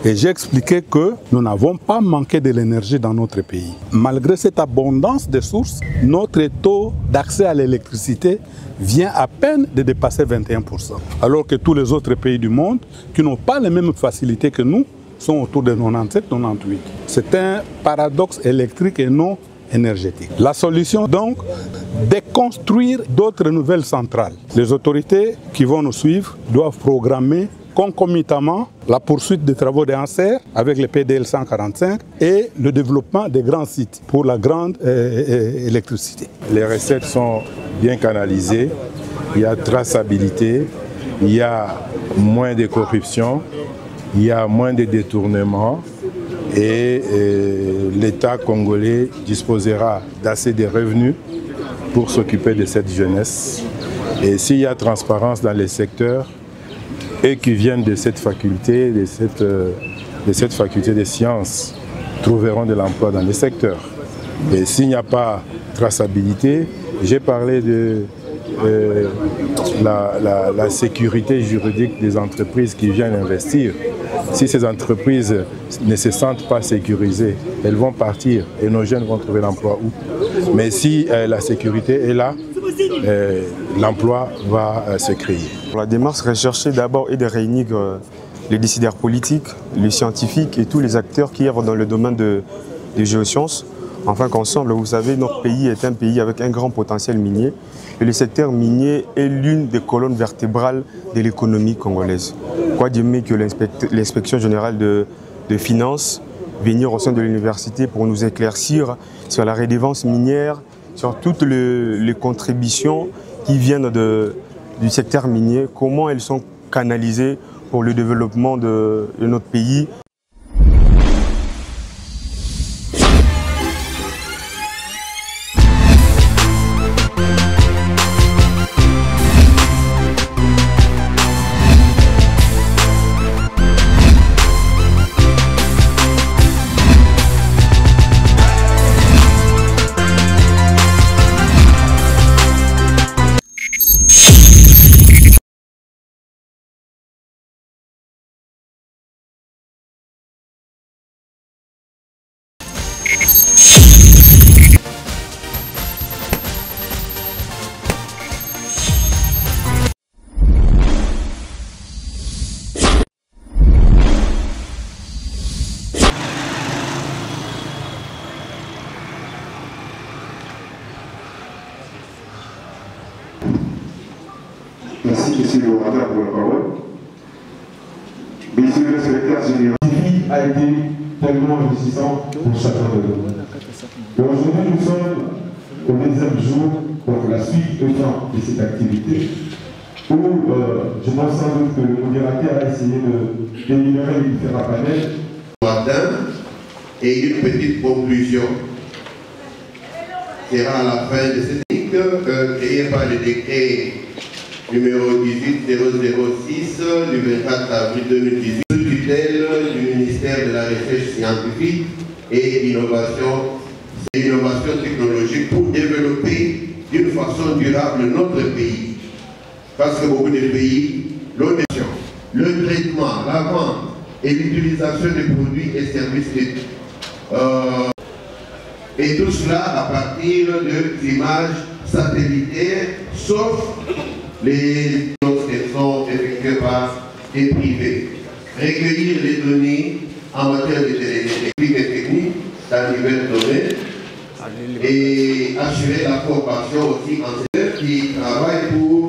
Et j'ai expliqué que nous n'avons pas manqué de l'énergie dans notre pays. Malgré cette abondance de sources, notre taux d'accès à l'électricité vient à peine de dépasser 21%. Alors que tous les autres pays du monde qui n'ont pas les mêmes facilités que nous sont autour de 97-98. C'est un paradoxe électrique et non énergétique. La solution donc, déconstruire d'autres nouvelles centrales. Les autorités qui vont nous suivre doivent programmer concomitamment la poursuite des travaux de Anser avec le PDL 145 et le développement des grands sites pour la grande électricité. Les recettes sont bien canalisées, il y a traçabilité, il y a moins de corruption, il y a moins de détournements et l'État congolais disposera d'assez de revenus pour s'occuper de cette jeunesse. Et s'il y a transparence dans les secteurs, et qui viennent de cette faculté, de cette faculté des sciences, trouveront de l'emploi dans les secteurs. Et s'il n'y a pas traçabilité, j'ai parlé de la sécurité juridique des entreprises qui viennent investir. Si ces entreprises ne se sentent pas sécurisées, elles vont partir et nos jeunes vont trouver l'emploi où? Mais si la sécurité est là, l'emploi va se créer. La démarche recherchée d'abord est de réunir les décideurs politiques, les scientifiques et tous les acteurs qui œuvrent dans le domaine des géosciences, afin qu'ensemble, vous savez, notre pays est un pays avec un grand potentiel minier et le secteur minier est l'une des colonnes vertébrales de l'économie congolaise. Quoi de mieux que l'inspection générale de finances venir au sein de l'université pour nous éclaircir sur la redevance minière, sur toutes les contributions qui viennent du secteur minier, comment elles sont canalisées pour le développement de notre pays. Merci, monsieur le orateur, pour la parole. Monsieur le secrétaire général, le a été tellement enrichissant pour chacun de nous. Et aujourd'hui, nous sommes au deuxième jour pour la suite de cette activité, où je pense sans doute que le modérateur a essayé d'énumérer les différents panels. Et une petite conclusion sera à la fin de cette technique créée par le décret numéro 18006 du 24 avril 2018, sous tutelle du ministère de la Recherche scientifique et l'innovation technologique pour développer d'une façon durable notre pays. Parce que beaucoup de pays, le traitement, la vente et l'utilisation des produits et services et tout cela à partir d'images satellitaires, sauf les choses qui sont effectuées par des privés. Recueillir les données en matière de télévision et technique dans divers domaines et assurer la formation aussi en secteur qui travaillent pour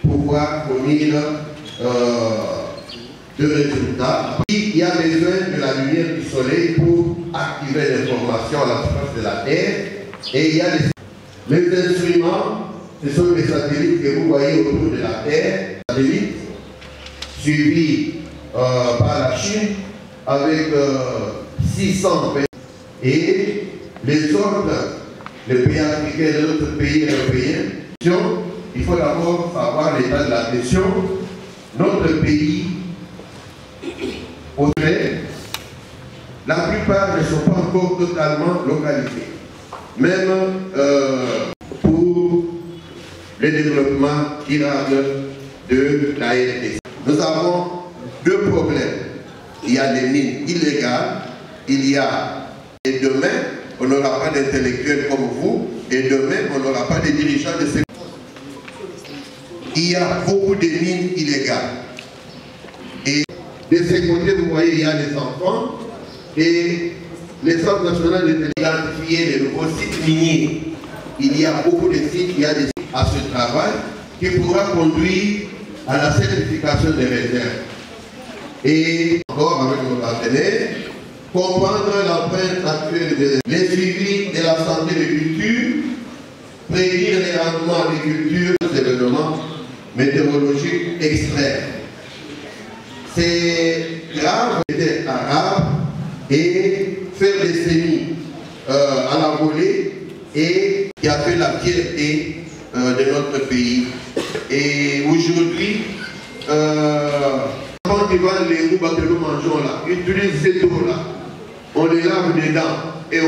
pouvoir fournir de résultats. Il y a besoin de la lumière du soleil pour activer l'information à la surface de la Terre. Et il y a les instruments, ce sont les satellites que vous voyez autour de la Terre, satellites suivis par la Chine avec 600 pays. Et les autres, les pays africains et les autres pays européens, il faut d'abord savoir l'état de la question. Notre pays, la plupart ne sont pas encore totalement localisés. Même pour le développement durable de la RDC. Nous avons deux problèmes. il y a les mines illégales, il y a... Et demain, on n'aura pas d'intellectuels comme vous, et demain, on n'aura pas de dirigeants de ces... Il y a beaucoup de mines illégales. Et de ces côtés, vous voyez, il y a les enfants, et les Centres nationaux d'identifier les nouveaux sites miniers. Il y a beaucoup de sites, il y a des sites à ce travail qui pourra conduire à la certification des réserves. Et encore avec nos partenaires, comprendre l'empreinte actuelle les suivis de la santé des cultures, prédire les rendements des cultures, des événements météorologiques extrêmes. C'est grave d'être arabe et faire des semis à la volée et qui a fait la fierté de notre pays. Et aujourd'hui, quand ils vendent les roubas que nous mangeons là, ils utilisent cette eau-là, on les lave dedans. Et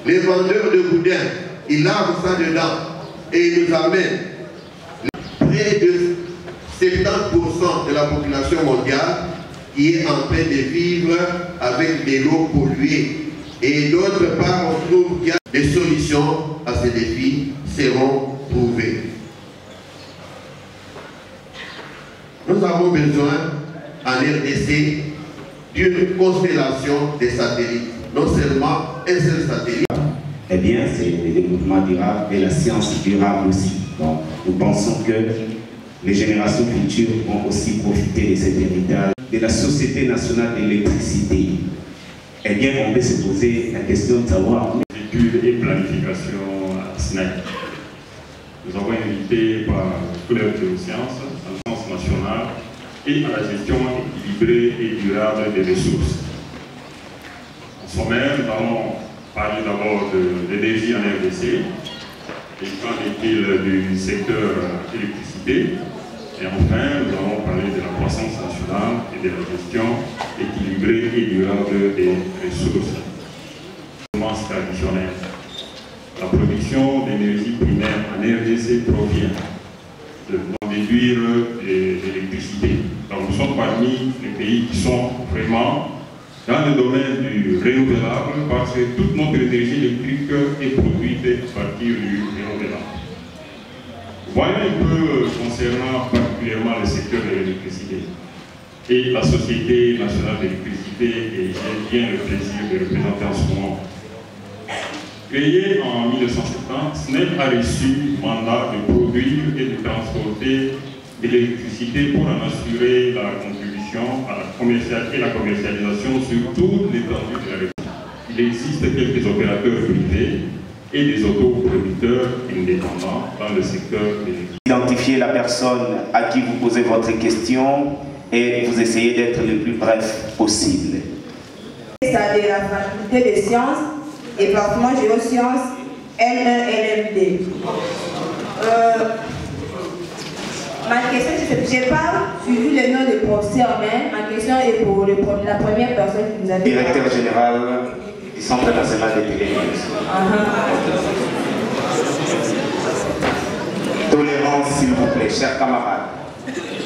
les vendeurs de boudin, ils lavent ça dedans et ils nous amènent près de 70% de la population mondiale qui est en train de vivre avec de l'eau polluée. Et d'autre part, on trouve qu'il y a des solutions à ces défis seront trouvées. Nous avons besoin en RDC d'une constellation de satellites, non seulement un seul satellite. Eh bien, c'est le développement durable et la science durable aussi. Donc, nous pensons que les générations futures vont aussi profiter de cet héritage de la Société nationale d'électricité. Eh bien, on peut se poser la question de savoir. Études et planification à SNEC. Nous avons invité par le Collège de sciences, à la science nationale et à la gestion équilibrée et durable des ressources. En sommaire, nous allons parler d'abord de l'énergie en RDC, des plans d'équilibre du secteur électricité, et enfin, nous allons parler de la croissance nationale et de la gestion équilibrée et durable des ressources. Traditionnelle. La production d'énergie primaire en RDC provient de déduire l'électricité. Donc nous sommes parmi les pays qui sont vraiment dans le domaine du renouvelable parce que toute notre énergie électrique est produite à partir du renouvelable. Voyons un peu concernant particulièrement le secteur de l'électricité et la Société nationale d'électricité, et j'ai bien le plaisir de représenter en ce moment. Créé en 1970, SNEC a reçu le mandat de produire et de transporter de l'électricité pour en assurer la contribution à la commercialisation sur toute l'étendue de la République. Il existe quelques opérateurs privés et des autoproducteurs indépendants dans le secteur de l'électricité. Identifiez la personne à qui vous posez votre question et vous essayez d'être le plus bref possible. Ça de la faculté des sciences, département géosciences, L1-LMD. Ma question, je n'ai pas suivi le nom de professeur, mais ma question est pour la première personne qui nous a dit. Directeur général du Centre national de télévision. Tolérance, s'il vous plaît, chers camarades.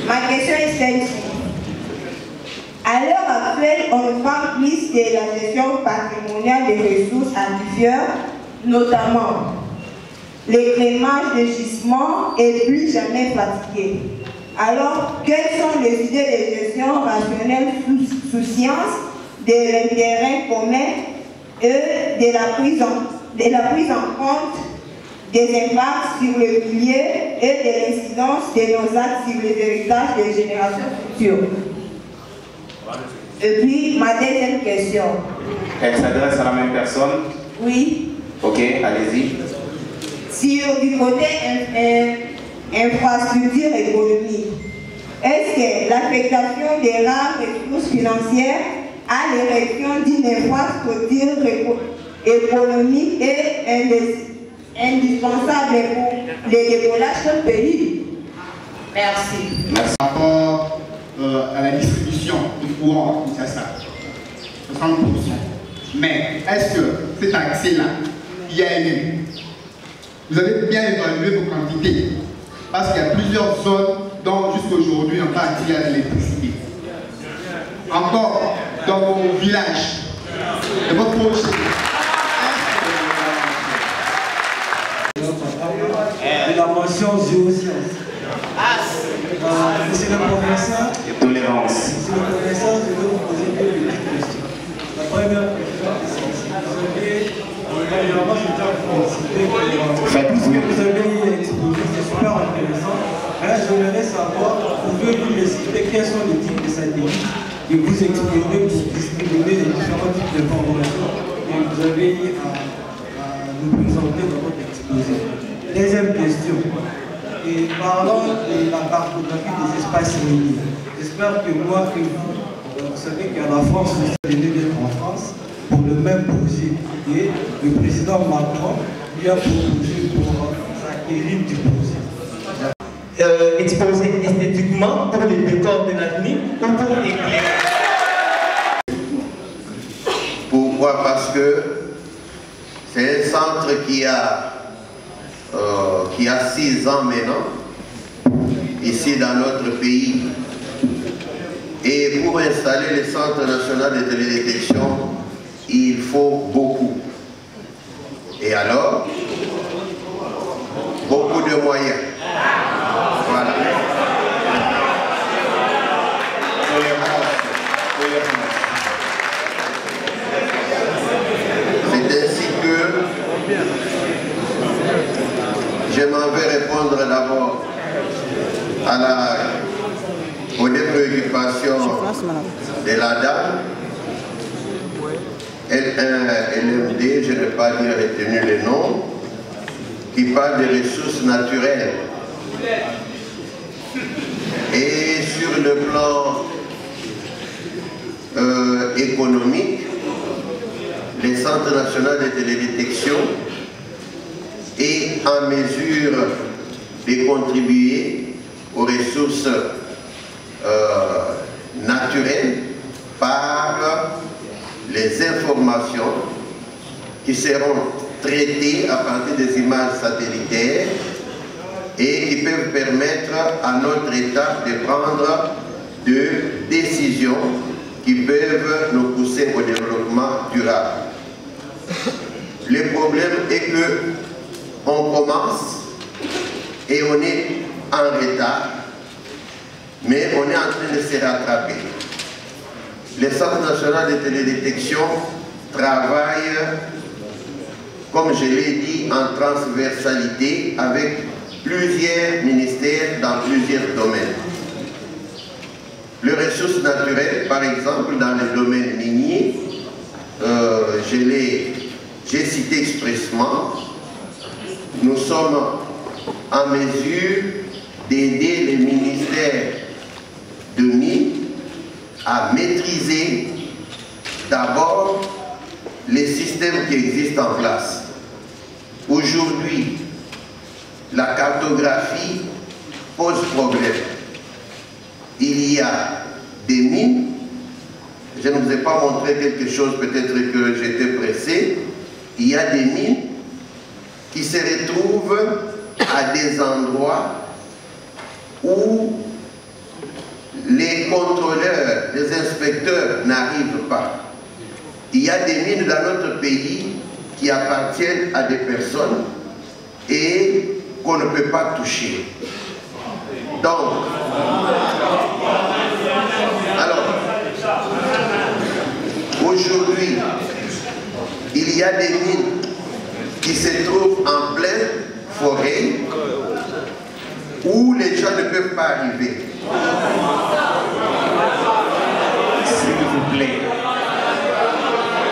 Ma question est celle-ci. À l'heure actuelle, on parle plus de la gestion patrimoniale des ressources aquifères, notamment l'écrémage de gisements est plus jamais pratiqué. Alors, quelles sont les idées de gestion rationnelle sous science de l'intérêt commun et de la prise en compte des impacts sur le milieu et de l'incidence de nos actes sur les héritages des générations futures? Et puis, ma deuxième question. Elle s'adresse à la même personne? Oui. Ok, allez-y. Sur du côté infrastructure économique, est-ce que l'affectation des rares ressources financières à l'érection d'une infrastructure économique est indispensable pour le développement du pays? Merci. Merci. Par rapport à la distribution du courant à Kinshasa, 60%. Mais est-ce que cet accès-là, IALM, vous avez bien évalué vos quantités? Parce qu'il y a plusieurs zones dont jusqu'à aujourd'hui n'ont pas accès à l'électricité. Encore, dans vos villages, de votre projet. De la mention géosciences. Monsieur le professeur, Tolérance. Monsieur le professeur, je vais vous poser deux petites questions. La première question, c'est que si vous avez, premièrement, je tiens à vous féliciter pour tout ce que vous avez exposé, c'est super intéressant. Alors, j'aimerais savoir, pouvez-vous me citer quels sont les types de satellites que vous explorez pour distribuer les différents types d'informations que vous avez à nous présenter dans votre exposé. Deuxième question. Et parlons de la cartographie des espaces miniers. J'espère que moi et vous savez qu'à la France, vous êtes venu d'être en France pour le même projet. Et le président Macron lui a proposé pour s'acquérir du projet. Exposé esthétiquement pour les décors de l'avenir ou pour éclairer. Pourquoi? Parce que c'est un centre qui a 6 ans maintenant, ici dans notre pays. Et pour installer le Centre national de télédétection, il faut beaucoup. Et alors, beaucoup de moyens. Voilà. C'est ainsi que je m'en vais répondre d'abord aux préoccupations de la dame. LMD, je n'ai pas bien retenu le nom, qui parle des ressources naturelles. Et sur le plan économique, le Centre national de télédétection est en mesure de contribuer aux ressources naturelles par les informations qui seront traitées à partir des images satellitaires et qui peuvent permettre à notre État de prendre des décisions qui peuvent nous pousser au développement durable. Le problème est que on commence et on est en retard, mais on est en train de se rattraper. Le Centre national de télédétection travaille, comme je l'ai dit, en transversalité avec plusieurs ministères dans plusieurs domaines. Les ressources naturelles, par exemple, dans le domaine minier, j'ai cité expressement, nous sommes en mesure d'aider les ministères de mines à maîtriser d'abord les systèmes qui existent en place. Aujourd'hui, la cartographie pose problème. Il y a des mines, je ne vous ai pas montré quelque chose, peut-être que j'étais pressé, il y a des mines qui se retrouvent à des endroits où les contrôleurs, les inspecteurs n'arrivent pas. Il y a des mines dans notre pays qui appartiennent à des personnes et qu'on ne peut pas toucher. Donc, alors, aujourd'hui, il y a des mines qui se trouvent en pleine forêt où les gens ne peuvent pas arriver. S'il vous plaît.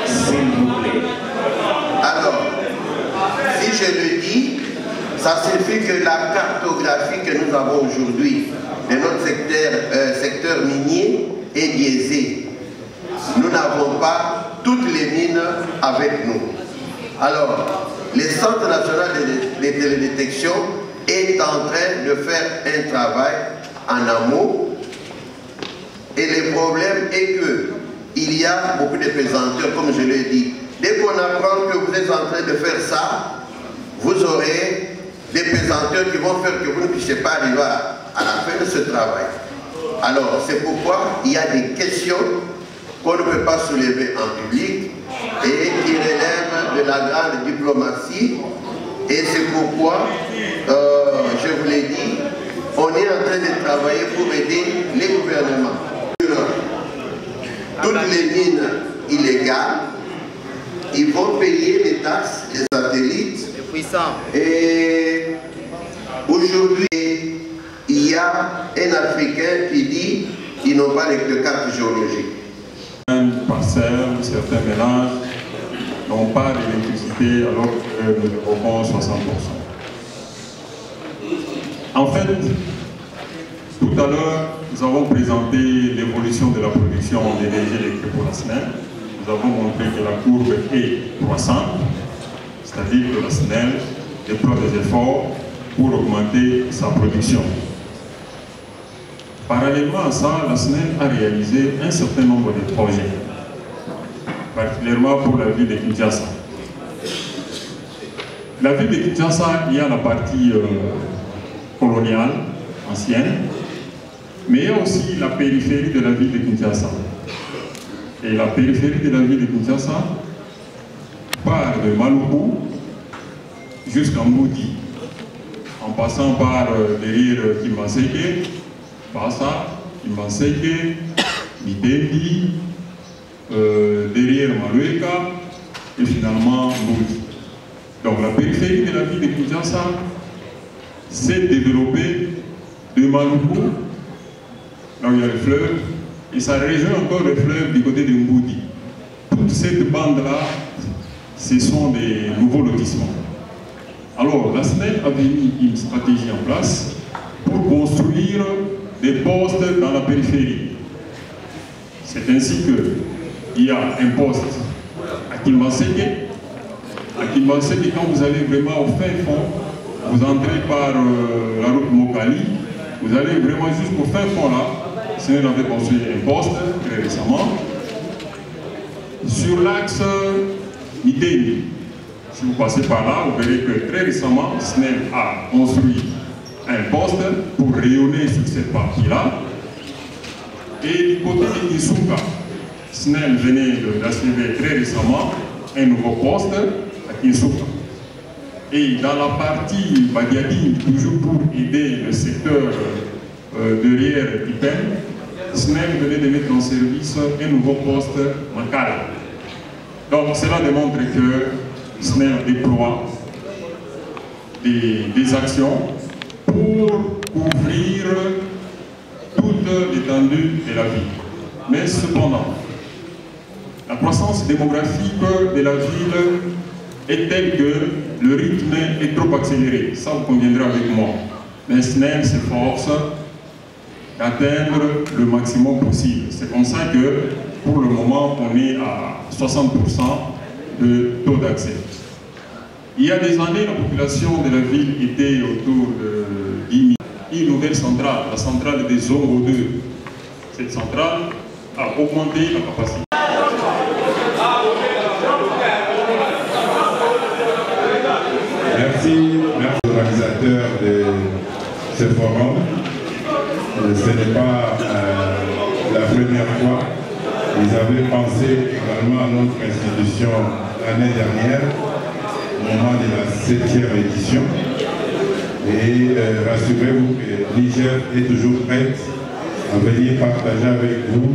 S'il vous plaît. Alors, si je le dis, ça signifie que la cartographie que nous avons aujourd'hui de notre secteur minier est biaisée. Nous n'avons pas toutes les mines avec nous. Alors, le Centre national de télédétection est en train de faire un travail en amont. Et le problème est qu'il y a beaucoup de pesanteurs, comme je l'ai dit. Dès qu'on apprend que vous êtes en train de faire ça, vous aurez des pesanteurs qui vont faire que vous ne puissiez pas arriver à la fin de ce travail. Alors, c'est pourquoi il y a des questions qu'on ne peut pas soulever en public et qui relèvent de la grande diplomatie. Et c'est pourquoi, je vous l'ai dit, on est en train de travailler pour aider les gouvernements. Toutes les mines illégales, ils vont payer les taxes, les satellites. Et aujourd'hui, il y a un Africain qui dit qu'ils n'ont pas de carte géologique. Certaines parcelles, certains ménages n'ont pas d'électricité alors que nous développons 60%. En fait, tout à l'heure, nous avons présenté l'évolution de la production d'énergie électrique pour la SNEL. Nous avons montré que la courbe est croissante, c'est-à-dire que la SNEL déploie des efforts pour augmenter sa production. Parallèlement à ça, la SNEL a réalisé un certain nombre de projets, particulièrement pour la ville de Kinshasa. La ville de Kinshasa, il y a la partie coloniale, ancienne, mais il y a aussi la périphérie de la ville de Kinshasa. Et la périphérie de la ville de Kinshasa part de Maluku jusqu'à Mboudi, en passant par derrière Kimaseke, Bassa, Kimaseke, Midendi, derrière Malueka et finalement Mboudi. Donc la périphérie de la ville de Kinshasa s'est développée de Maluku, là où il y a le fleuve, et ça rejoint encore le fleuve du côté de Mboudi. Toute cette bande-là, ce sont des nouveaux lotissements. Alors, la SNEL avait mis une stratégie en place pour construire des postes dans la périphérie. C'est ainsi qu'il y a un poste à Kimbaseke. À Kimbaseke, quand vous allez vraiment au fin fond, vous entrez par la route Mokali, vous allez vraiment jusqu'au fin fond là. SNEL avait construit un poste très récemment. Sur l'axe Midendi, si vous passez par là, vous verrez que très récemment, SNEL a construit un poste pour rayonner sur cette partie-là. Et du côté de Isuka, SNEL venait d'achever très récemment un nouveau poste à Kinsuka. Et dans la partie Badiadi, toujours pour aider le secteur derrière Ipen, SNEL venait de mettre en service un nouveau poste Makala. Donc cela démontre que SNEL déploie des actions pour couvrir toute l'étendue de la ville. Mais cependant, la croissance démographique de la ville est telle que le rythme est trop accéléré. Ça, vous conviendrez avec moi. Mais SNEL s'efforce d'atteindre le maximum possible. C'est comme ça que, pour le moment, on est à 60% de taux d'accès. Il y a des années, la population de la ville était autour de 10 000. Une nouvelle centrale, la centrale des Zongo 2. Cette centrale a augmenté la capacité. Merci aux organisateurs de ce forum. Ce n'est pas la première fois. Ils avaient pensé également à notre institution l'année dernière, au moment de la 7e édition. Et rassurez-vous que Niger est toujours prête à venir partager avec vous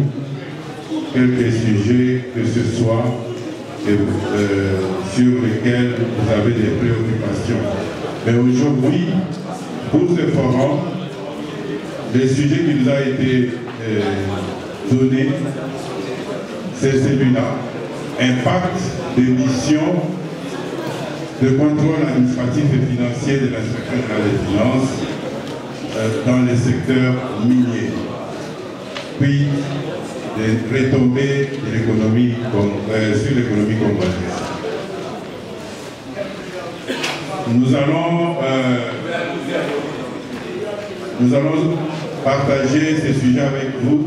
quelques sujets que ce soit sur lesquels vous avez des préoccupations. Mais aujourd'hui, pour ce forum, le sujet qui nous a été donné, c'est celui-là. Impact des missions de contrôle administratif et financier de l'inspection générale des finances dans les secteurs miniers. Puis, des retombées de l'économie sur l'économie congolaise. Nous allons partager ces sujets avec vous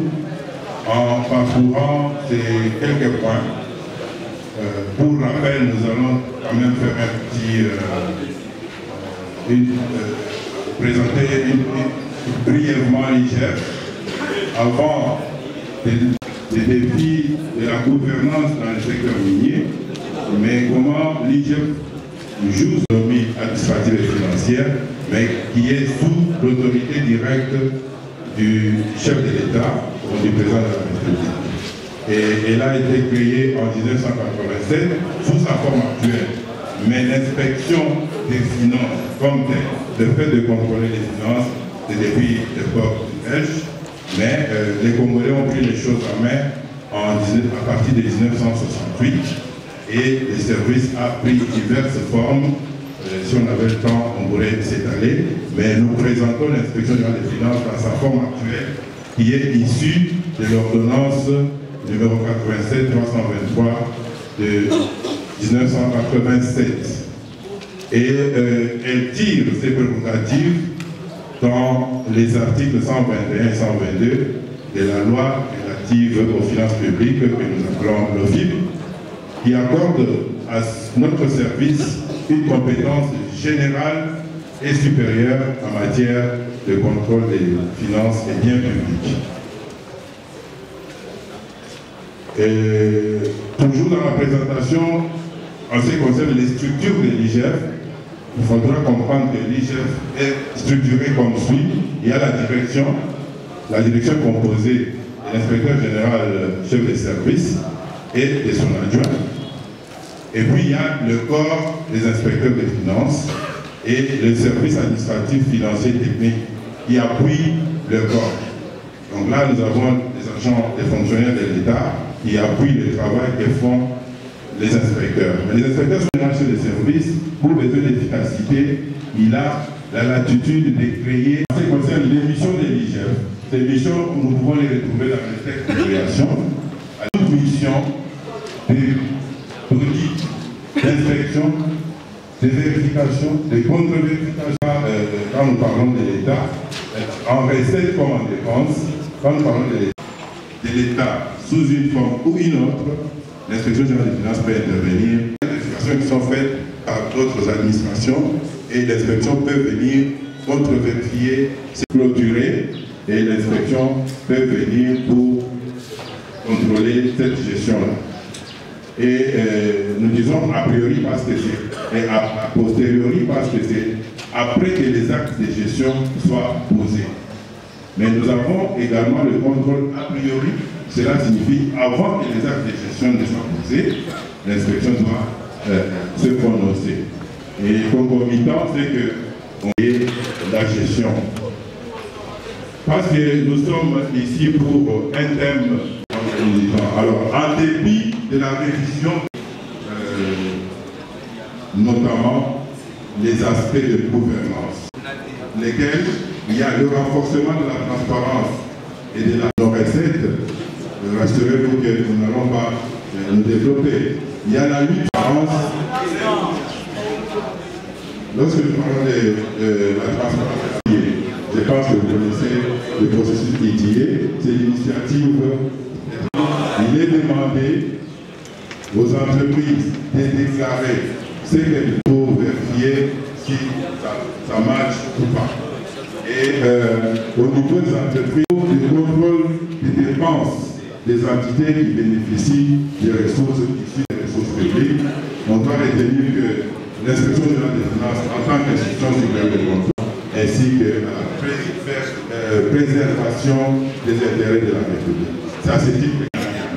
en parcourant ces quelques points. Pour rappel, nous allons quand même faire présenter brièvement l'IGF avant de des défis de la gouvernance dans le secteur minier, mais comment l'IGF joue l'économie administrative et financière, mais qui est sous l'autorité directe du chef de l'État ou du président de la République. Et elle a été créée en 1987 sous sa forme actuelle. Mais l'inspection des finances comme telle, le fait de contrôler les finances, c'est depuis l'époque belge, mais les Congolais ont pris les choses en main à partir de 1968 et le service a pris diverses formes. Si on avait le temps, on pourrait s'étaler, mais nous présentons l'inspection générale des finances dans sa forme actuelle, qui est issue de l'ordonnance numéro 87-323 de 1987. Et elle tire ses prérogatives dans les articles 121 et 122 de la loi relative aux finances publiques que nous appelons l'OFIP, qui accorde à notre service une compétence générale et supérieure en matière de contrôle des finances et biens publics. Et toujours dans la présentation, en ce qui concerne les structures de l'IGF, il faudra comprendre que l'IGF est structurée comme suit. Il y a la direction composée de l'inspecteur général chef de service et de son adjoint. Et puis il y a le corps des inspecteurs des finances et le service administratif, financier, technique qui appuie le corps. Donc là, nous avons des agents, des fonctionnaires de l'État qui appuient le travail que font les inspecteurs. Mais les inspecteurs sont généraux des services, pour besoin d'efficacité, il a la latitude de créer. En ce qui concerne les missions de l'IGF, ces missions, nous pouvons les retrouver dans le texte de création, à toute mission d'audit, d'inspection, de vérification, de contre-vérification. Quand nous parlons de l'État, en recette comme en dépense, quand nous parlons de l'État sous une forme ou une autre, l'inspection générale des finances peut intervenir. Les vérifications qui sont faites par d'autres administrations et l'inspection peut venir contre-vérifier, c'est clôturé et l'inspection peut venir pour contrôler cette gestion-là. Et nous disons a priori parce que c'est, et a posteriori parce que c'est après que les actes de gestion soient posés. Mais nous avons également le contrôle a priori. Cela signifie, avant que les actes de gestion ne soient posés, l'inspection doit se prononcer. Et concomitant, c'est qu'on ait la gestion. Parce que nous sommes ici pour un thème. Alors, en dépit de la révision, notamment les aspects de gouvernance, lesquels il y a le renforcement de la transparence et de la recette. Rassurez-vous que nous n'allons pas nous développer. Il y a la lutte transparence. Lorsque nous parlons de la transparence, je pense que vous connaissez le processus ITA, c'est l'initiative. Il est demandé aux entreprises de déclarer ce qu'elles pour vérifier si ça marche ou pas. Et au niveau des entreprises, le contrôle des dépenses des entités qui bénéficient des ressources issues des ressources publiques, on doit retenir que l'inspection générale des finances en tant qu'institution supérieure de contrôle, ainsi que la préservation des intérêts de la République. Ça, c'est typique.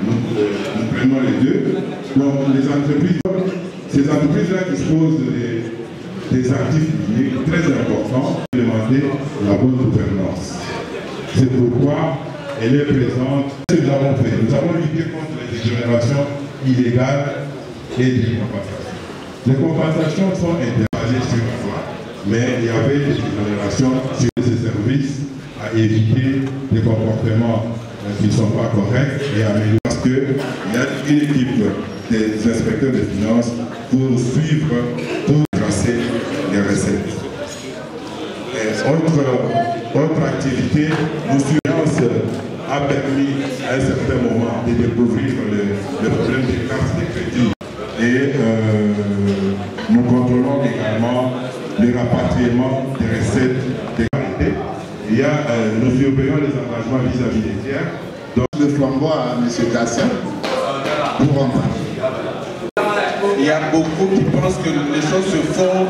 Nous prenons les deux. Donc, les entreprises, ces entreprises-là disposent des actifs publics très importants pour demander la bonne gouvernance. C'est pourquoi elle est présente. Ce que nous avons fait, nous avons lutté contre les exonérations illégales et des compensations. Les compensations sont interrogées sur la loi, mais il y avait des exonérations sur ces services à éviter des comportements qui ne sont pas corrects et à améliorer. Parce qu'il y a une équipe des inspecteurs des finances pour suivre, pour tracer les recettes. Autre activité, nos surveillance a permis à un certain moment de découvrir le problème des cartes de crédit. Et nous contrôlons également le rapatriement des recettes des qualités. Nous surveillons les engagements vis-à-vis des tiers. Donc le flambeau à M. Gassia pour en parler. Il y a beaucoup qui pensent que les choses se font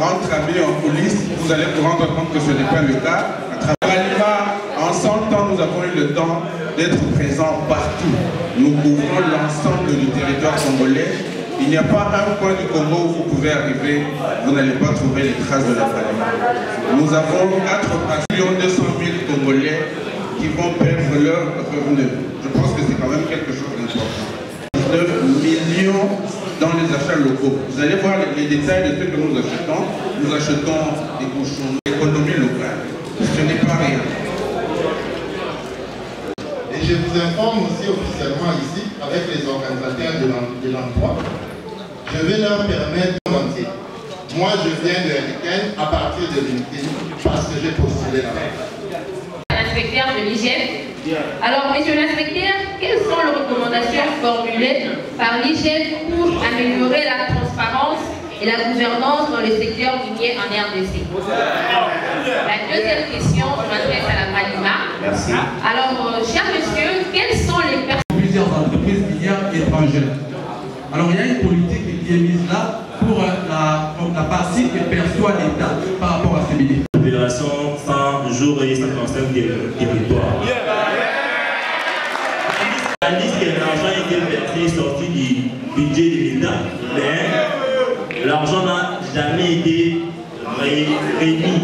entre amis en coulisses. Vous allez vous rendre compte que ce n'est pas le cas. À Ralima, en 100 ans, nous avons eu le temps d'être présents partout. Nous couvrons l'ensemble du territoire congolais. Il n'y a pas un coin du Congo où vous pouvez arriver, vous n'allez pas trouver les traces de la Ralima. Nous avons 4,2 millions de Congolais qui vont perdre leurs revenus. Je pense que c'est quand même quelque chose d'important. 9 millions dans les achats locaux. Vous allez voir les détails de ce que nous achetons. Nous achetons des cochons, l'économie locale. Ce n'est pas rien. Et je vous informe aussi officiellement ici, avec les organisateurs de l'emploi, je vais leur permettre de monter. Moi, je viens de Heliken à partir de LinkedIn parce que j'ai postulé là-bas. Inspecteur de l'hygiène. Alors, monsieur l'inspecteur, quelles sont les recommandations formulées par l'hygiène pour améliorer la transparence et la gouvernance dans le secteur minier en RDC? La deuxième question m'adresse à la Ralima. Merci. Alors, cher monsieur, quelles sont les personnes... Plusieurs entreprises minières étrangères. Alors, il y a une politique qui est mise là pour la partie que perçoit l'État par rapport à ces miniers. Opération 100 jours et 135 territoires. La liste que l'argent a été versé sorti du budget de l'État, mais l'argent n'a jamais été réuni.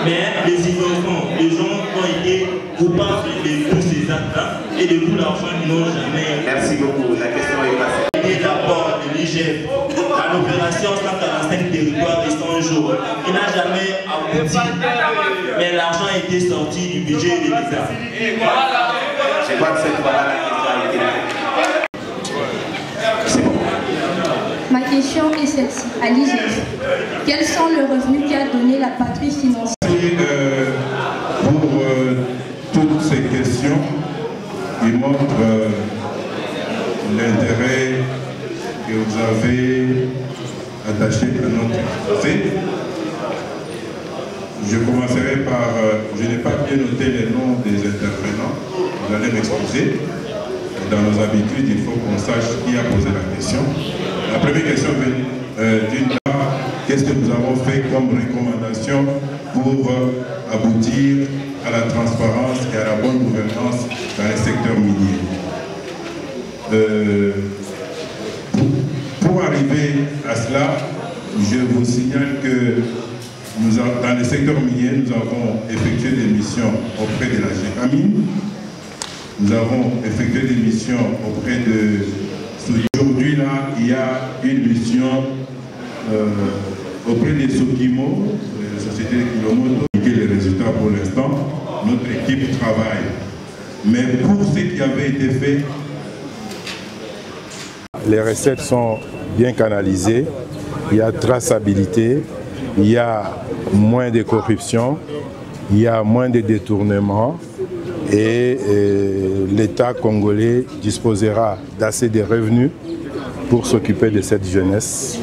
Mais les innocents, les gens ont été coupables de tous ces actes-là et de tout l'argent qu'ils n'ont jamais. Merci beaucoup. La question est passée. L'apport de l'IGF à l'opération 145 territoires et 100 jours. Il n'a jamais abouti, mais l'argent a été sorti du budget de l'État. Je crois que cette fois-là, la question a été C'est bon. Ma question est celle-ci, à l'IGF. Quels sont les revenus qu'a donné la patrie financière? Pour toutes ces questions, il montre l'intérêt que vous avez attaché à notre exposé. Je commencerai par, je n'ai pas bien noté les noms des intervenants, vous allez m'exposer. Dans nos habitudes, il faut qu'on sache qui a posé la question. La première question d'une part, qu'est-ce que nous avons fait comme recommandation pour aboutir à la transparence et à la bonne gouvernance dans le secteur minier? Pour arriver à cela, je vous signale que dans le secteur minier, nous avons effectué des missions auprès de la GECAMINE. Nous avons effectué des missions auprès de... Aujourd'hui, là, il y a une mission auprès des Sokimo, la société de Kilomoto, qui est les résultats pour l'instant. Notre équipe travaille. Mais pour ce qui avait été fait, les recettes sont bien canalisées, il y a traçabilité, il y a moins de corruption, il y a moins de détournements et l'État congolais disposera d'assez de revenus pour s'occuper de cette jeunesse.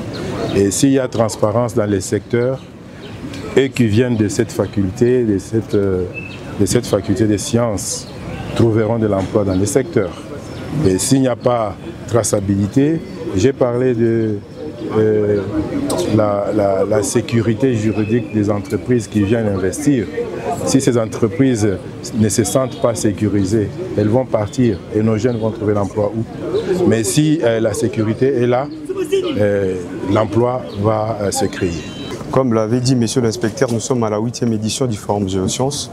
Et s'il y a transparence dans les secteurs et qui viennent de cette faculté, de cette faculté des sciences, trouveront de l'emploi dans les secteurs. Et s'il n'y a pas traçabilité, j'ai parlé de la sécurité juridique des entreprises qui viennent investir. Si ces entreprises ne se sentent pas sécurisées, elles vont partir et nos jeunes vont trouver l'emploi où? Mais si la sécurité est là, l'emploi va se créer. Comme l'avait dit monsieur l'inspecteur, nous sommes à la 8e édition du Forum Géosciences.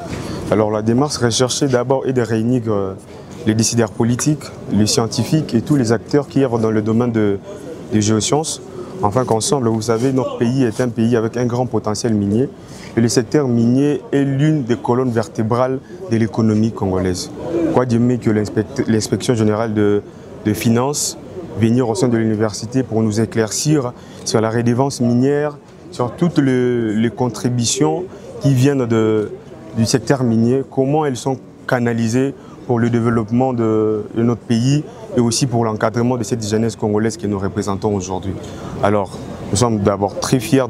Alors la démarche recherchée d'abord est de réunir les décideurs politiques, les scientifiques et tous les acteurs qui œuvrent dans le domaine des géosciences. Enfin qu'ensemble, vous savez, notre pays est un pays avec un grand potentiel minier. Et le secteur minier est l'une des colonnes vertébrales de l'économie congolaise. Quoi de mieux que l'inspection générale de finances venir au sein de l'université pour nous éclaircir sur la redevance minière, sur toutes les contributions qui viennent du secteur minier, comment elles sont canalisées pour le développement de notre pays et aussi pour l'encadrement de cette jeunesse congolaise que nous représentons aujourd'hui. Alors, nous sommes d'abord très fiers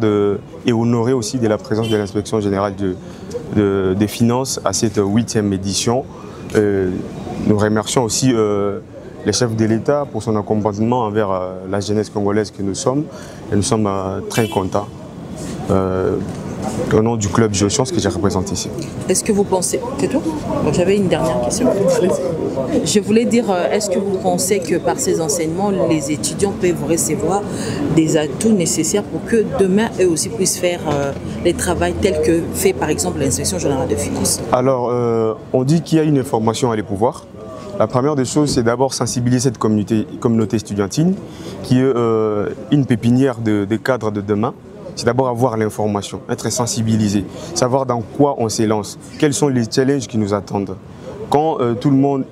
et honorés aussi de la présence de l'inspection générale des finances à cette 8e édition. Nous remercions aussi les chefs de l'État pour son accompagnement envers la jeunesse congolaise que nous sommes. Et nous sommes très contents au nom du club Géosciences que j'ai représenté ici. Est-ce que vous pensez... C'est tout? J'avais une dernière question. Je voulais dire, est-ce que vous pensez que par ces enseignements, les étudiants peuvent recevoir des atouts nécessaires pour que demain, eux aussi puissent faire les travaux tels que fait par exemple l'inspection générale de finances? Alors, on dit qu'il y a une information à les pouvoirs. La première des choses, c'est d'abord sensibiliser cette communauté estudiantine, qui est une pépinière des cadres de demain. C'est d'abord avoir l'information, être sensibilisé, savoir dans quoi on s'élance, quels sont les challenges qui nous attendent. Quand tout le monde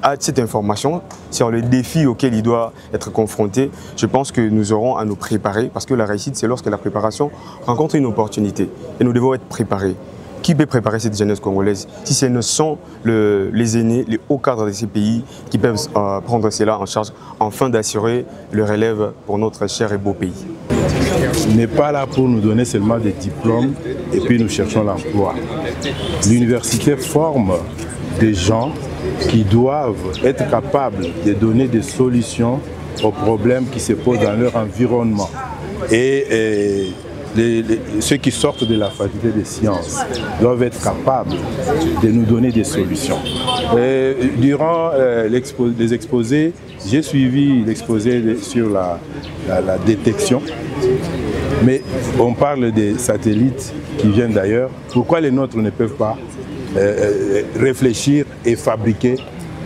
a cette information sur les défis auxquels il doit être confronté, je pense que nous aurons à nous préparer, parce que la réussite, c'est lorsque la préparation rencontre une opportunité. Et nous devons être préparés. Qui peut préparer cette jeunesse congolaise si ce ne sont les aînés, les hauts cadres de ces pays qui peuvent prendre cela en charge afin d'assurer le relève pour notre cher et beau pays? Il n'est pas là pour nous donner seulement des diplômes et puis nous cherchons l'emploi. L'université forme des gens qui doivent être capables de donner des solutions aux problèmes qui se posent dans leur environnement. Et ceux qui sortent de la faculté des sciences doivent être capables de nous donner des solutions. Durant les exposés, j'ai suivi l'exposé sur la détection, mais on parle des satellites qui viennent d'ailleurs. Pourquoi les nôtres ne peuvent pas réfléchir et fabriquer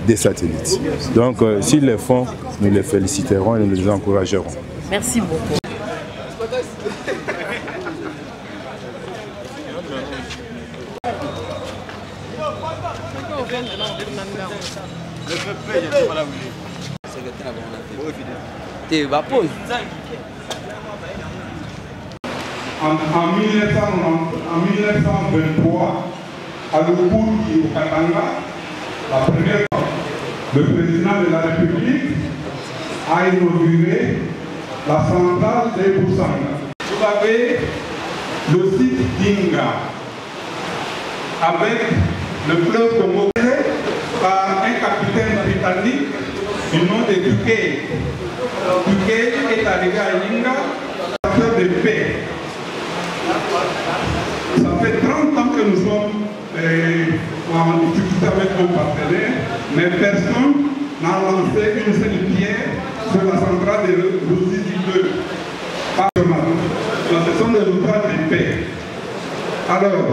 des satellites? Donc s'ils le font, nous les féliciterons et nous les encouragerons. Merci beaucoup. En 1923, à Lupuri, au Katanga, la première fois, le président de la République a inauguré la centrale de Boussanga. Vous avez le site d'Inga, avec le fleuve Congo par un capitaine britannique du nom de Duquet. Duquet est arrivé à Inga, de paix. Ça fait 30 ans que nous sommes en difficulté avec nos partenaires, mais personne n'a lancé une seule pierre sur la centrale de Ruzizi 2. Ce sont des ouvrages de paix. Alors,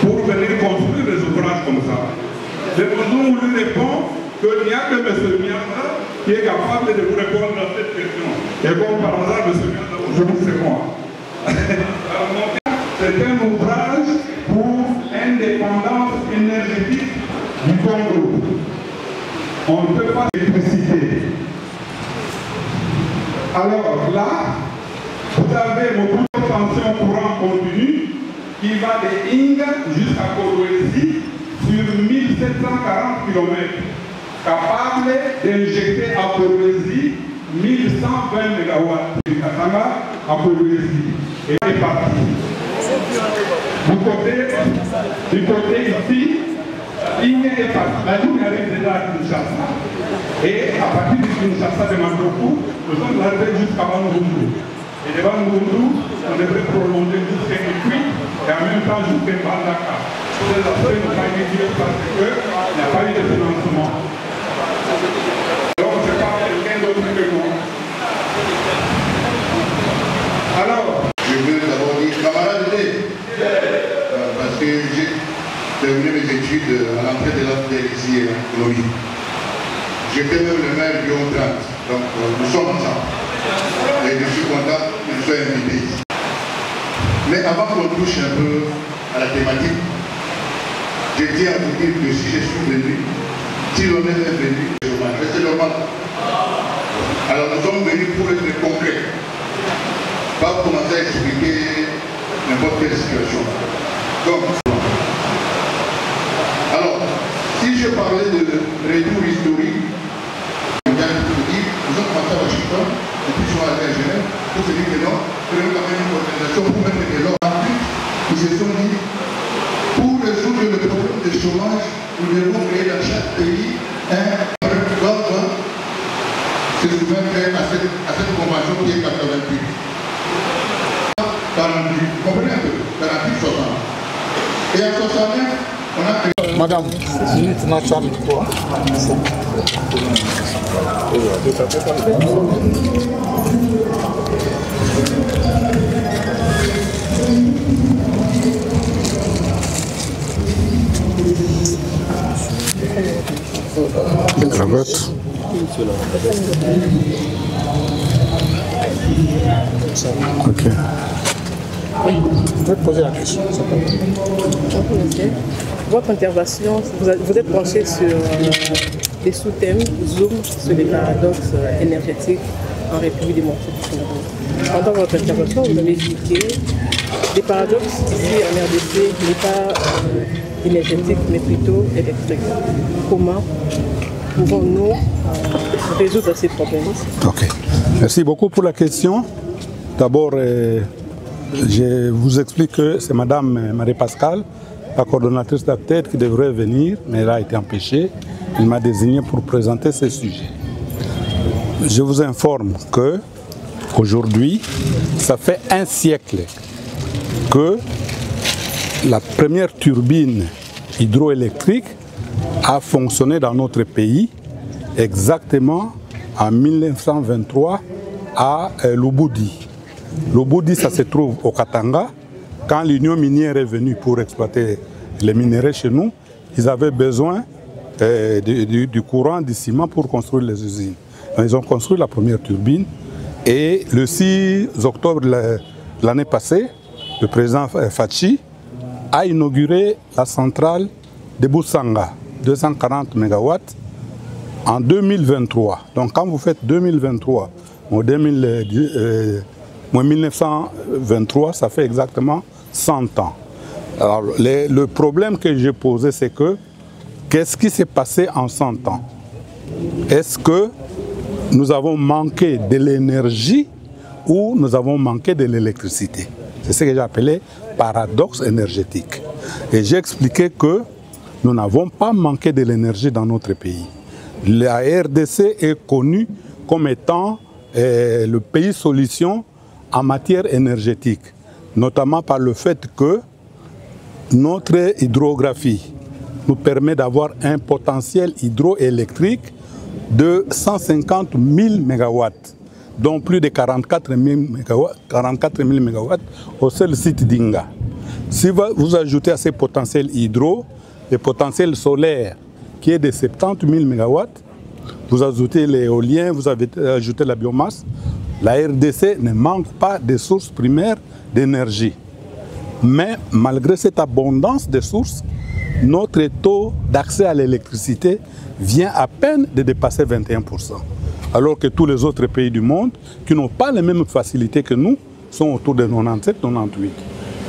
pour venir construire des ouvrages comme ça, les besoins lui répond qu'il n'y a que M. Mianda qui est capable de vous répondre à cette question. Et comme par hasard, M. Mianda, aujourd'hui c'est moi. C'est un ouvrage pour l'indépendance énergétique du Congo. On ne peut pas l'électricité. Alors là, vous avez mon bout de tension courant continu qui va de Inga jusqu'à Kolwezi sur 1740 km. Capable d'injecter à Kolwezi 1120 MW du Katanga à Kolwezi. Et est parti. Du côté ici, Inga est parti. La ligne arrive déjà à Kinshasa. Et à partir de Kinshasa de Mandoko, nous sommes arrivés jusqu'à Bandundu. Et de Bandundu, on devrait prolonger jusqu'à Ikuit et en même temps jusqu'à Bandaka. C'est la seule qui n'a pas été dire parce qu'il n'y a pas eu de financement. Donc c'est pas quelqu'un d'autre que moi. Alors, je veux d'abord dire camarade, parce que j'ai terminé mes études à l'entrée de la ici à Colombie. J'étais même le maire du 30, donc nous sommes ensemble. Et je suis content que je sois invité ici. Mais avant qu'on touche un peu à la thématique, je tiens à vous dire que si je suis venu, si l'on est venu, c'est normal. Alors nous sommes venus pour être concrets. Pas commencer à expliquer n'importe quelle situation. Donc, alors, si je parlais de retour historique, nous sommes passés à Washington, et puis je suis allé à Genève, pour se dire que non, prenons quand même une organisation pour mettre de l'ordre. Ils se sont dit, pour résoudre le problème nous devons créer dans chaque pays un d'ordre se soumettre à cette convention qui est 88. 48, vous comprenez un peu, 48, 60. Et en 69, on a créé... Madame, quoi? Une cravate. Ok. Oui, je vais te poser la question. Votre intervention, vous êtes penché sur des sous-thèmes, Zoom, sur les paradoxes énergétiques en République démocratique du Congo. Pendant votre intervention, vous avez expliqué des paradoxes ici en RDC n'est pas énergétique, mais plutôt électrique. Comment pouvons-nous résoudre ces problèmes? Ok. Merci beaucoup pour la question. D'abord, je vous explique que c'est Madame Marie-Pascale, la coordonnatrice d'ACTED, qui devrait venir, mais elle a été empêchée. Elle m'a désigné pour présenter ce sujet. Je vous informe que aujourd'hui, ça fait un siècle que la première turbine hydroélectrique a fonctionné dans notre pays, exactement en 1923 à Lubudi. Lubudi, ça se trouve au Katanga. Quand l'Union minière est venue pour exploiter les minerais chez nous, ils avaient besoin du courant du ciment pour construire les usines. Donc, ils ont construit la première turbine et le 6 octobre de l'année passée, le président Fachi a inauguré la centrale de Boussanga, 240 MW, en 2023. Donc quand vous faites 2023, en 1923, ça fait exactement 100 ans. Alors le problème que j'ai posé, c'est que qu'est-ce qui s'est passé en 100 ans? Est-ce que nous avons manqué de l'énergie ou nous avons manqué de l'électricité? C'est ce que j'ai appelé paradoxe énergétique. Et j'ai expliqué que nous n'avons pas manqué de l'énergie dans notre pays. La RDC est connue comme étant le pays solution en matière énergétique, notamment par le fait que notre hydrographie nous permet d'avoir un potentiel hydroélectrique de 150 000 MW, dont plus de 44 000 MW au seul site d'Inga. Si vous ajoutez à ces potentiels hydro, le potentiel solaire qui est de 70 000 MW, vous ajoutez l'éolien, vous avez ajouté la biomasse, la RDC ne manque pas de sources primaires d'énergie. Mais malgré cette abondance de sources, notre taux d'accès à l'électricité vient à peine de dépasser 21%. Alors que tous les autres pays du monde, qui n'ont pas les mêmes facilités que nous, sont autour de 97-98.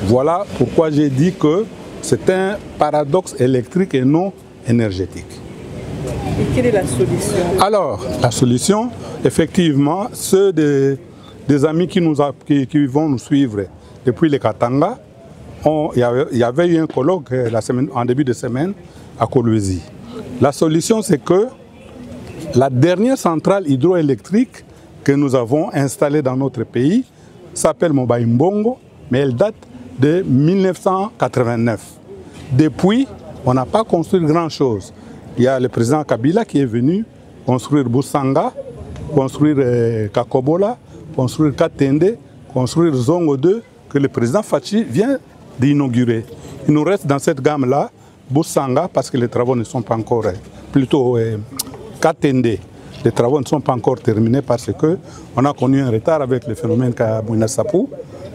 Voilà pourquoi j'ai dit que c'est un paradoxe électrique et non énergétique. Et quelle est la solution? Alors, la solution, effectivement, ceux des amis qui vont nous suivre depuis le Katanga, il y avait eu un colloque en début de semaine à Kolwezi. La solution, c'est que la dernière centrale hydroélectrique que nous avons installée dans notre pays s'appelle Mobaïmbongo, mais elle date de 1989. Depuis, on n'a pas construit grand-chose. Il y a le président Kabila qui est venu construire Boussanga, construire Kakobola, construire Katende, construire Zongo 2, que le président Fachi vient d'inaugurer. Il nous reste dans cette gamme-là Boussanga, parce que les travaux ne sont pas encore, plutôt Katende. Les travaux ne sont pas encore terminés parce qu'on a connu un retard avec le phénomène Kabouina Sapou.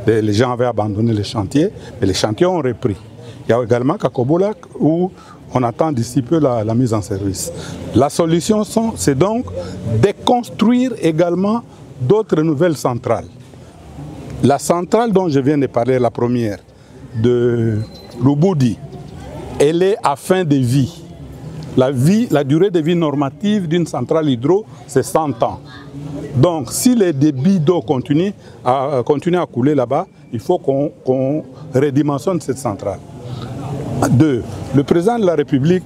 Les gens avaient abandonné les chantiers, mais les chantiers ont repris. Il y a également Kakobola où on attend d'ici peu la mise en service. La solution, c'est donc de construire également d'autres nouvelles centrales. La centrale dont je viens de parler, la première, de Lubudi, elle est à fin de vie. La durée de vie normative d'une centrale hydro, c'est 100 ans. Donc, si les débits d'eau continuent à couler là-bas, il faut qu'on redimensionne cette centrale. 2. Le président de la République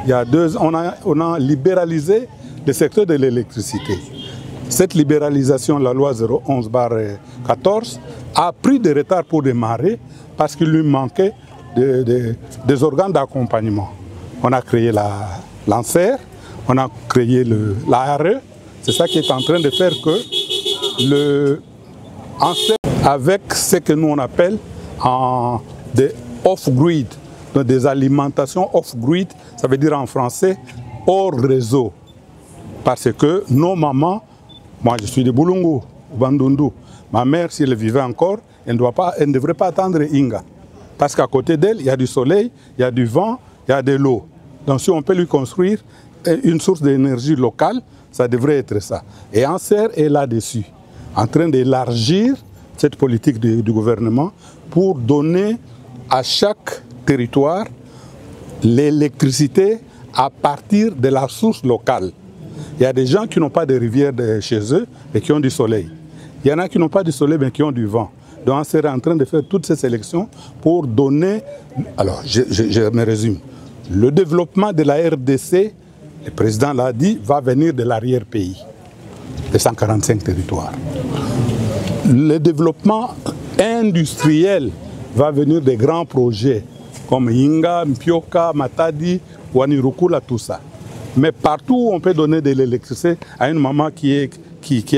il y a 2 ans, on a libéralisé le secteur de l'électricité. Cette libéralisation, la loi 011/14, a pris de retard pour démarrer parce qu'il lui manquait des organes d'accompagnement. On a créé l'ANSER, on a créé l'ARE. C'est ça qui est en train de faire que le ANSER, avec ce que nous on appelle des off-grid, donc des alimentations off-grid, ça veut dire en français hors réseau. Parce que nos mamans, moi je suis de Boulungu, Bandundu, ma mère si elle vivait encore, elle ne devrait pas attendre Inga. Parce qu'à côté d'elle, il y a du soleil, il y a du vent, il y a de l'eau. Donc si on peut lui construire une source d'énergie locale, ça devrait être ça. Et ANSER est là-dessus, en train d'élargir cette politique du gouvernement pour donner à chaque territoire l'électricité à partir de la source locale. Il y a des gens qui n'ont pas de rivière chez eux, mais qui ont du soleil. Il y en a qui n'ont pas de soleil, mais qui ont du vent. Donc, on serait en train de faire toutes ces sélections pour donner... Alors, je me résume. Le développement de la RDC, le président l'a dit, va venir de l'arrière-pays, des 145 territoires. Le développement industriel va venir des grands projets, comme Inga, Mpioka, Matadi, Wanirukula, tout ça. Mais partout où on peut donner de l'électricité à une maman qui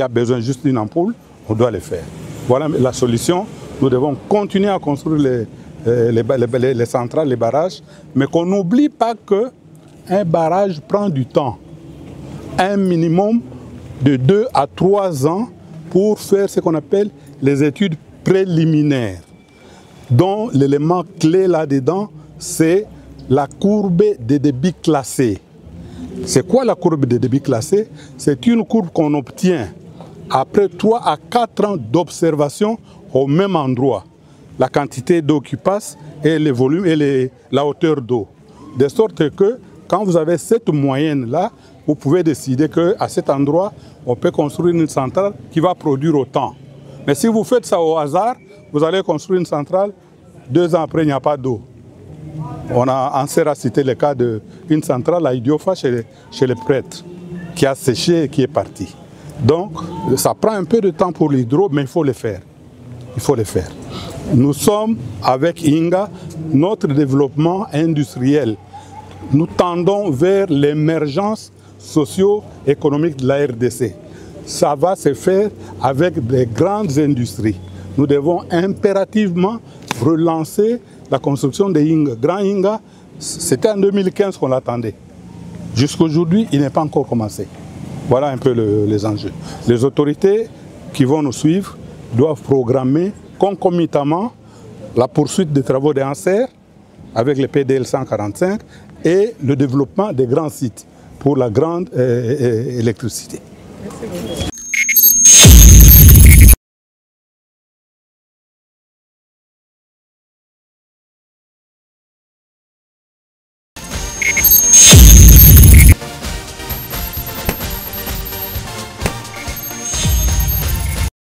a besoin juste d'une ampoule, on doit le faire. Voilà la solution. Nous devons continuer à construire les centrales, les barrages, mais qu'on n'oublie pas qu'un barrage prend du temps. Un minimum de 2 à 3 ans pour faire ce qu'on appelle les études préliminaires, dont l'élément clé là-dedans, c'est la courbe de débit classé. C'est quoi la courbe de débit classé? C'est une courbe qu'on obtient après 3 à 4 ans d'observation au même endroit. La quantité d'eau qui passe et le volume et la hauteur d'eau. De sorte que quand vous avez cette moyenne-là, vous pouvez décider qu'à cet endroit, on peut construire une centrale qui va produire autant. Mais si vous faites ça au hasard, vous allez construire une centrale, 2 ans après, il n'y a pas d'eau. On a cité le cas d'une centrale à Idiofa chez les prêtres, qui a séché et qui est parti. Donc, ça prend un peu de temps pour l'hydro, mais il faut le faire. Il faut le faire. Nous sommes, avec Inga, notre développement industriel. Nous tendons vers l'émergence socio-économique de la RDC. Ça va se faire avec des grandes industries. Nous devons impérativement relancer la construction de Inga. Grand Inga, c'était en 2015 qu'on l'attendait. Jusqu'aujourd'hui, il n'est pas encore commencé. Voilà un peu les enjeux. Les autorités qui vont nous suivre doivent programmer concomitamment la poursuite des travaux des ANSER avec le PDL 145 et le développement des grands sites pour la grande électricité. Merci beaucoup.